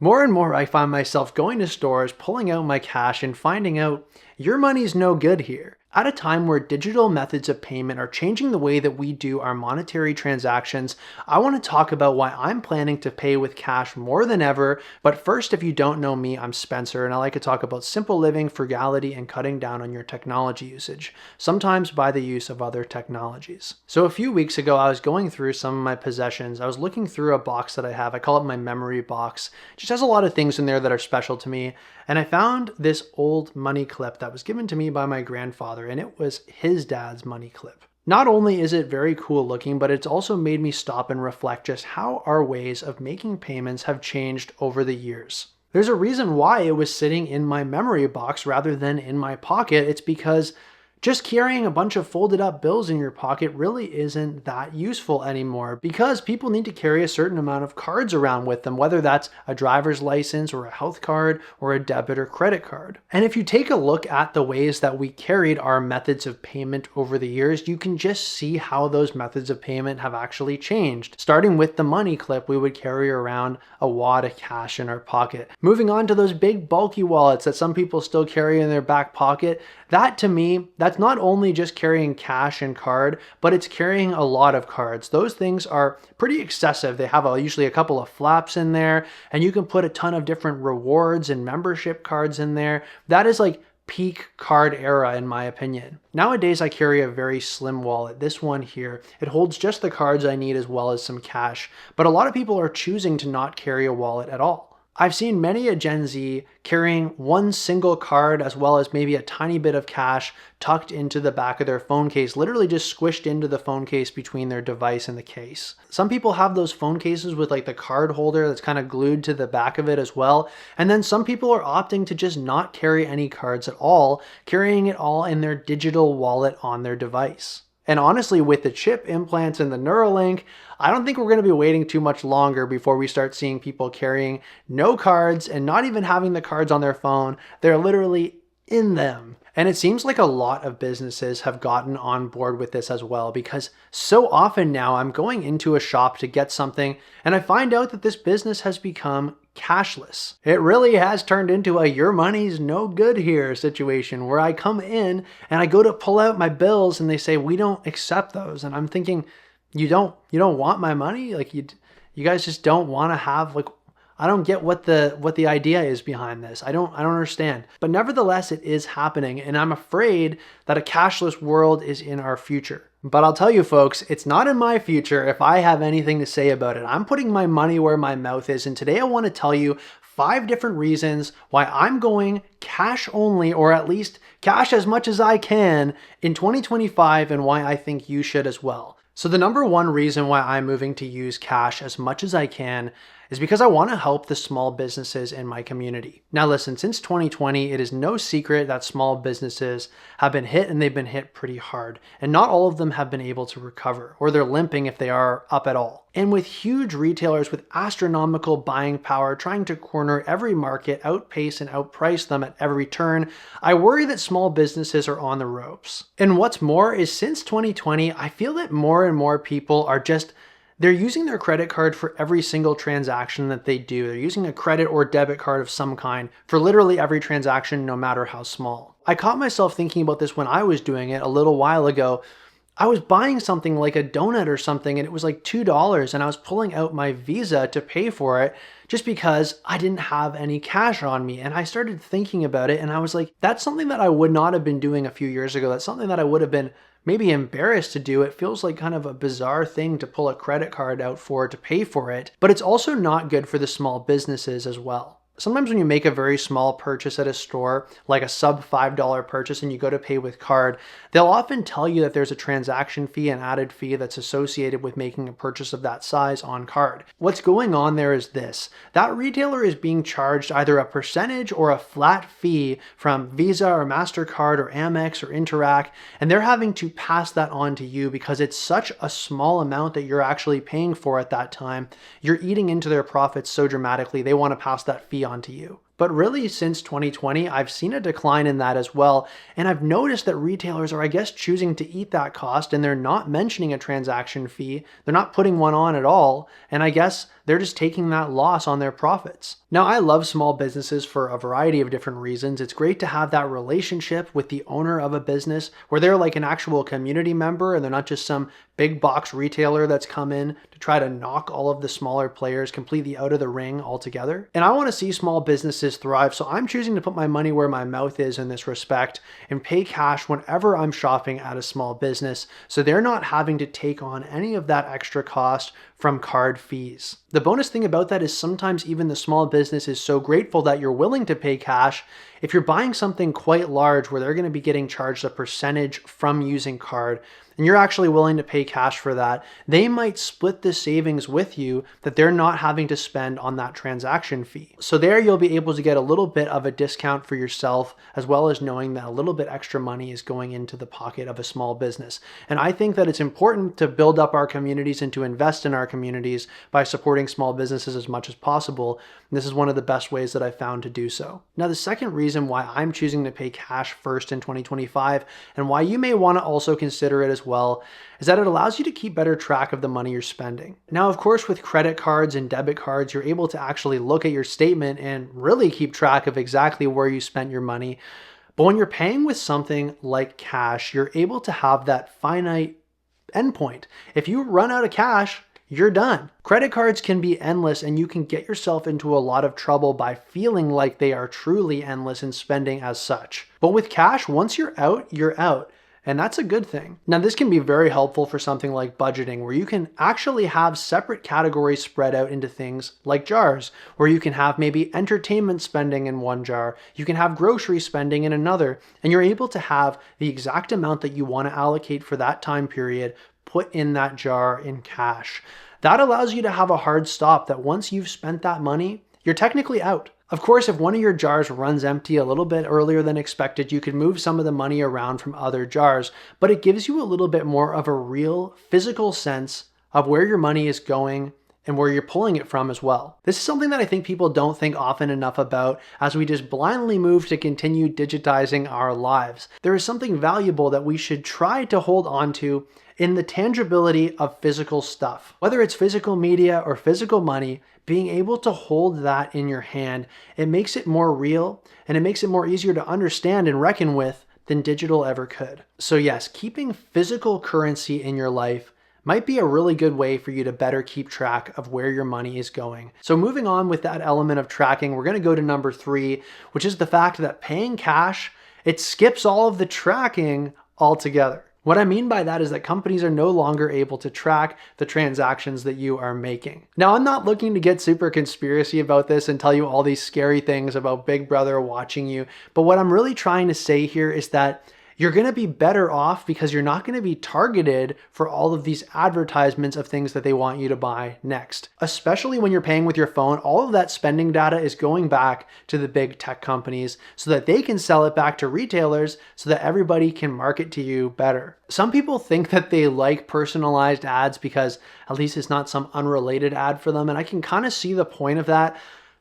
More and more, I find myself going to stores, pulling out my cash, and finding out your money's no good here. At a time where digital methods of payment are changing the way that we do our monetary transactions, I want to talk about why I'm planning to pay with cash more than ever. But first, if you don't know me, I'm Spencer, and I like to talk about simple living, frugality, and cutting down on your technology usage, sometimes by the use of other technologies. So a few weeks ago, I was going through some of my possessions. I was looking through a box that I have. I call it my memory box. It just has a lot of things in there that are special to me. And I found this old money clip that was given to me by my grandfather, and it was his dad's money clip. Not only is it very cool looking, but it's also made me stop and reflect just how our ways of making payments have changed over the years. There's a reason why it was sitting in my memory box rather than in my pocket. It's because just carrying a bunch of folded up bills in your pocket really isn't that useful anymore, because people need to carry a certain amount of cards around with them, whether that's a driver's license or a health card or a debit or credit card. And if you take a look at the ways that we carried our methods of payment over the years, you can just see how those methods of payment have actually changed. Starting with the money clip, we would carry around a wad of cash in our pocket. Moving on to those big bulky wallets that some people still carry in their back pocket, that to me, that's not only just carrying cash and card, but it's carrying a lot of cards. Those things are pretty excessive. They have usually a couple of flaps in there, and you can put a ton of different rewards and membership cards in there. That is like peak card era, in my opinion. Nowadays, I carry a very slim wallet. This one here, it holds just the cards I need as well as some cash. But a lot of people are choosing to not carry a wallet at all. I've seen many a Gen Z carrying one single card as well as maybe a tiny bit of cash tucked into the back of their phone case, literally just squished into the phone case between their device and the case. Some people have those phone cases with like the card holder that's kind of glued to the back of it as well. And then some people are opting to just not carry any cards at all, carrying it all in their digital wallet on their device. And honestly, with the chip implants and the Neuralink, I don't think we're going to be waiting too much longer before we start seeing people carrying no cards and not even having the cards on their phone. They're literally in them. And it seems like a lot of businesses have gotten on board with this as well, because so often now I'm going into a shop to get something and I find out that this business has become cashless. It really has turned into a your money's no good here situation, where I come in and I go to pull out my bills and they say, we don't accept those. And I'm thinking, you don't want my money? Like you guys just don't want to have, like, I don't get what the idea is behind this. I don't understand. But nevertheless, it is happening, and I'm afraid that a cashless world is in our future. But I'll tell you folks, it's not in my future if I have anything to say about it. I'm putting my money where my mouth is, and today I want to tell you 5 different reasons why I'm going cash only, or at least cash as much as I can in 2025, and why I think you should as well. So the number one reason why I'm moving to use cash as much as I can is because I want to help the small businesses in my community. Now listen, since 2020, it is no secret that small businesses have been hit, and they've been hit pretty hard. And not all of them have been able to recover, or they're limping if they are up at all. And with huge retailers with astronomical buying power trying to corner every market, outpace and outprice them at every turn, I worry that small businesses are on the ropes. And what's more is, since 2020, I feel that more and more people are they're using their credit card for every single transaction that they do. They're using a credit or debit card of some kind for literally every transaction, no matter how small. I caught myself thinking about this when I was doing it a little while ago. I was buying something like a donut or something, and it was like $2, and I was pulling out my Visa to pay for it just because I didn't have any cash on me. And I started thinking about it, and I was like, that's something that I would not have been doing a few years ago. That's something that I would have been maybe embarrassed to do. It feels like kind of a bizarre thing to pull a credit card out for to pay for it, but it's also not good for the small businesses as well. Sometimes when you make a very small purchase at a store, like a sub $5 purchase, and you go to pay with card, they'll often tell you that there's a transaction fee, an added fee that's associated with making a purchase of that size on card. What's going on there is this: that retailer is being charged either a percentage or a flat fee from Visa or MasterCard or Amex or Interac, and they're having to pass that on to you because it's such a small amount that you're actually paying for at that time. You're eating into their profits so dramatically, they want to pass that fee on to you. But But really, since 2020, I've seen a decline in that as well. And I've noticed that retailers are, I guess, choosing to eat that cost, and they're not mentioning a transaction fee. They're not putting one on at all. And I guess they're just taking that loss on their profits. Now, I love small businesses for a variety of different reasons. It's great to have that relationship with the owner of a business where they're like an actual community member and they're not just some big box retailer that's come in to try to knock all of the smaller players completely out of the ring altogether. And I want to see small businesses thrive, so I'm choosing to put my money where my mouth is in this respect and pay cash whenever I'm shopping at a small business, so they're not having to take on any of that extra cost from card fees. The bonus thing about that is sometimes even the small business is so grateful that you're willing to pay cash. If you're buying something quite large where they're going to be getting charged a percentage from using card, and you're actually willing to pay cash for that, they might split the savings with you that they're not having to spend on that transaction fee. So there you'll be able to get a little bit of a discount for yourself, as well as knowing that a little bit extra money is going into the pocket of a small business. And I think that it's important to build up our communities and to invest in our communities by supporting small businesses as much as possible. And this is one of the best ways that I've found to do so. Now, the second reason why I'm choosing to pay cash first in 2025, and why you may want to also consider it as well, is that it allows you to keep better track of the money you're spending. Now, of course, with credit cards and debit cards, you're able to actually look at your statement and really keep track of exactly where you spent your money. But when you're paying with something like cash, you're able to have that finite endpoint. If you run out of cash, you're done. Credit cards can be endless, and you can get yourself into a lot of trouble by feeling like they are truly endless and spending as such. But with cash, once you're out, you're out. And that's a good thing. Now, this can be very helpful for something like budgeting, where you can actually have separate categories spread out into things like jars, where you can have maybe entertainment spending in one jar, you can have grocery spending in another, and you're able to have the exact amount that you want to allocate for that time period put in that jar in cash. That allows you to have a hard stop that once you've spent that money, you're technically out. Of course, if one of your jars runs empty a little bit earlier than expected, you could move some of the money around from other jars, but it gives you a little bit more of a real physical sense of where your money is going and where you're pulling it from as well. This is something that I think people don't think often enough about as we just blindly move to continue digitizing our lives. There is something valuable that we should try to hold on to in the tangibility of physical stuff. Whether it's physical media or physical money, being able to hold that in your hand, it makes it more real and it makes it more easier to understand and reckon with than digital ever could. So yes, keeping physical currency in your life might be a really good way for you to better keep track of where your money is going. So moving on with that element of tracking, we're going to go to number 3, which is the fact that paying cash, it skips all of the tracking altogether. What I mean by that is that companies are no longer able to track the transactions that you are making. Now, I'm not looking to get super conspiracy about this and tell you all these scary things about Big Brother watching you, but what I'm really trying to say here is that you're going to be better off because you're not going to be targeted for all of these advertisements of things that they want you to buy next. Especially when you're paying with your phone, all of that spending data is going back to the big tech companies so that they can sell it back to retailers so that everybody can market to you better. Some people think that they like personalized ads because at least it's not some unrelated ad for them, and I can kind of see the point of that.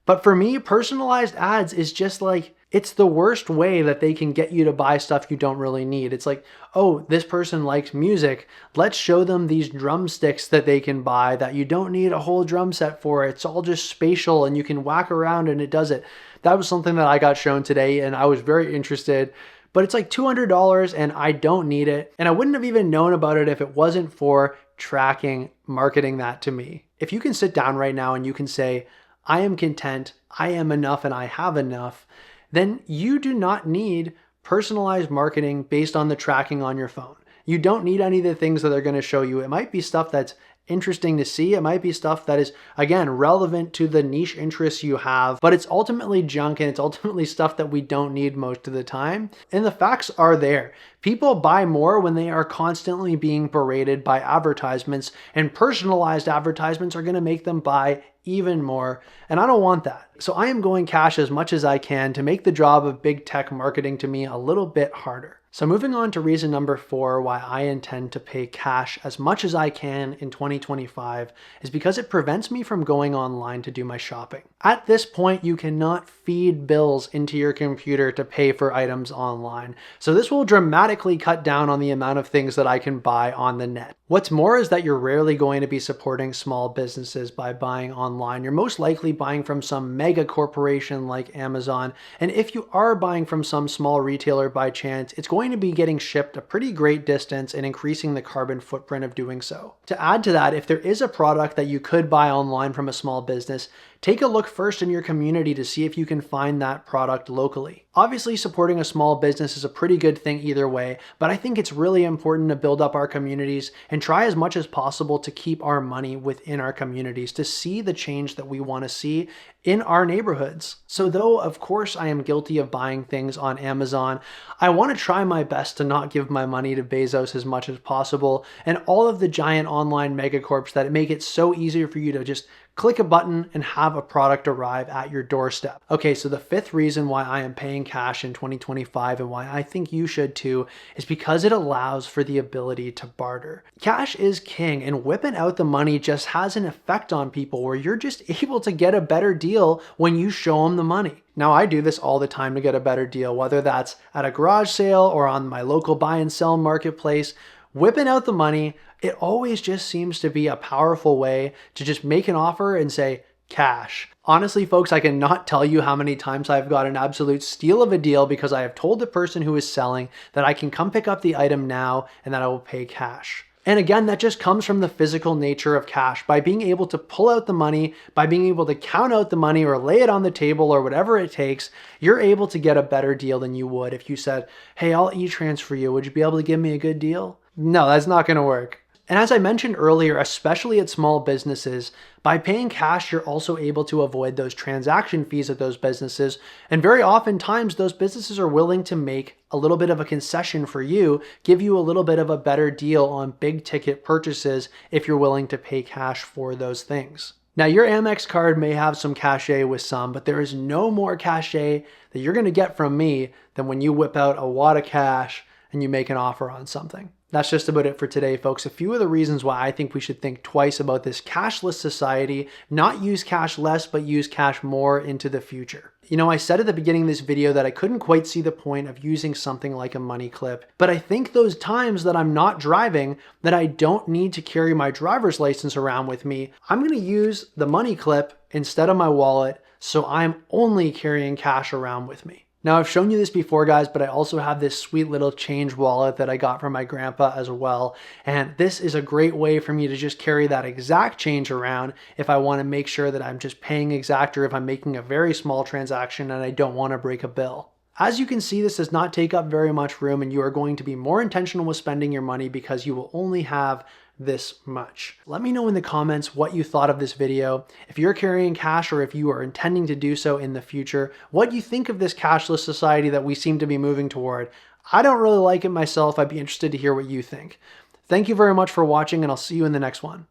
But for me, personalized ads is just like, it's the worst way that they can get you to buy stuff you don't really need. It's like, oh, this person likes music. Let's show them these drumsticks that they can buy that you don't need a whole drum set for. It's all just spatial and you can whack around and it does it. That was something that I got shown today and I was very interested. But it's like $200 and I don't need it. And I wouldn't have even known about it if it wasn't for tracking, marketing that to me. If you can sit down right now and you can say, I am content, I am enough, and I have enough, then you do not need personalized marketing based on the tracking on your phone. You don't need any of the things that they're going to show you. It might be stuff that's interesting to see. It might be stuff that is, again, relevant to the niche interests you have, but it's ultimately junk and it's ultimately stuff that we don't need most of the time. And the facts are there. People buy more when they are constantly being berated by advertisements, and personalized advertisements are going to make them buy even more. And I don't want that. So I am going cash as much as I can to make the job of big tech marketing to me a little bit harder. So moving on to reason number 4 why I intend to pay cash as much as I can in 2025 is because it prevents me from going online to do my shopping. At this point, you cannot feed bills into your computer to pay for items online. So this will dramatically cut down on the amount of things that I can buy on the net. What's more is that you're rarely going to be supporting small businesses by buying online. You're most likely buying from some mega corporation like Amazon. And if you are buying from some small retailer by chance, it's going to be getting shipped a pretty great distance and increasing the carbon footprint of doing so. To add to that, if there is a product that you could buy online from a small business, take a look first in your community to see if you can find that product locally. Obviously, supporting a small business is a pretty good thing either way, but I think it's really important to build up our communities and try as much as possible to keep our money within our communities to see the change that we want to see in our neighborhoods. So though, of course, I am guilty of buying things on Amazon, I want to try my best to not give my money to Bezos as much as possible and all of the giant online megacorps that make it so easy for you to just click a button and have a product arrive at your doorstep. Okay, so the 5th reason why I am paying cash in 2025 and why I think you should too is because it allows for the ability to barter. Cash is king, and whipping out the money just has an effect on people where you're just able to get a better deal when you show them the money. Now, I do this all the time to get a better deal, whether that's at a garage sale or on my local buy and sell marketplace. Whipping out the money, it always just seems to be a powerful way to just make an offer and say, cash. Honestly, folks, I cannot tell you how many times I've got an absolute steal of a deal because I have told the person who is selling that I can come pick up the item now and that I will pay cash. And again, that just comes from the physical nature of cash. By being able to pull out the money, by being able to count out the money or lay it on the table or whatever it takes, you're able to get a better deal than you would if you said, hey, I'll e-transfer you. Would you be able to give me a good deal? No, that's not going to work. And as I mentioned earlier, especially at small businesses, by paying cash, you're also able to avoid those transaction fees at those businesses. And very oftentimes, those businesses are willing to make a little bit of a concession for you, give you a little bit of a better deal on big ticket purchases if you're willing to pay cash for those things. Now, your Amex card may have some cachet with some, but there is no more cachet that you're going to get from me than when you whip out a wad of cash and you make an offer on something. That's just about it for today, folks. A few of the reasons why I think we should think twice about this cashless society, not use cash less, but use cash more into the future. You know, I said at the beginning of this video that I couldn't quite see the point of using something like a money clip, but I think those times that I'm not driving, that I don't need to carry my driver's license around with me, I'm going to use the money clip instead of my wallet, so I'm only carrying cash around with me. Now, I've shown you this before, guys, but I also have this sweet little change wallet that I got from my grandpa as well. And this is a great way for me to just carry that exact change around if I want to make sure that I'm just paying exact, or if I'm making a very small transaction and I don't want to break a bill. As you can see, this does not take up very much room, and you are going to be more intentional with spending your money because you will only have this much. Let me know in the comments what you thought of this video. If you're carrying cash or if you are intending to do so in the future, what you think of this cashless society that we seem to be moving toward. I don't really like it myself. I'd be interested to hear what you think. Thank you very much for watching, and I'll see you in the next one.